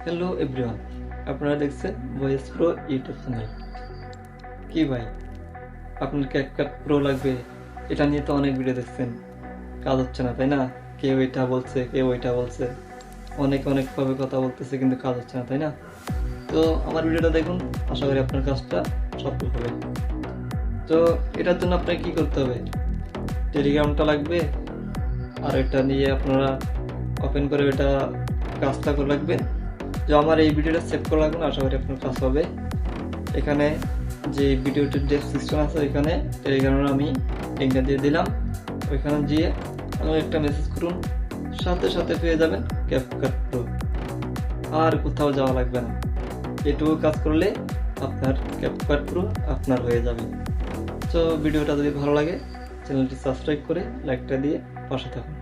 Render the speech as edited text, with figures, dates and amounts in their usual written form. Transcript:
Hello everyone, আপনারা দেখছেন voice pro YouTube channel. কি ভাই, আপনার ক্যাপকাট প্রো লাগবে? এটা নিয়ে তো অনেক ভিডিও দেখছেন, কাজ হচ্ছে না তাই না? কেউ এটা বলছে, কেউ ওইটা বলছে, অনেকভাবে কথা বলতেছে, কিন্তু কাজ হচ্ছে না তাই না? তো আমার ভিডিওটা দেখুন, আশা করি আপনার কাজটা সফল হবে। তো এটার জন্য আপনাকে কি করতে হবে? টেলিগ্রামটা লাগবে, আর এটা নিয়ে আপনারা ওপেন করে এটা কাজটা করে রাখবেন। যে আমার এই ভিডিওটা সেভ করে রাখুন, আশা করি আপনার কাজ হবে। এখানে যে ভিডিওটির ডেসক্রিপশন আছে, ওইখানে টেলিগ্রামের আমি লিঙ্কটা দিয়ে দিলাম। ওইখানে গিয়ে আমাকে একটা মেসেজ করুন, সাথে সাথে পেয়ে যাবেন ক্যাপকাট প্রো। আর কোথাও যাওয়া লাগবে না, এটুকু কাজ করলে আপনার ক্যাপকাট প্রো আপনার হয়ে যাবে। তো ভিডিওটা যদি ভালো লাগে চ্যানেলটি সাবস্ক্রাইব করে লাইকটা দিয়ে পাশে থাকুন।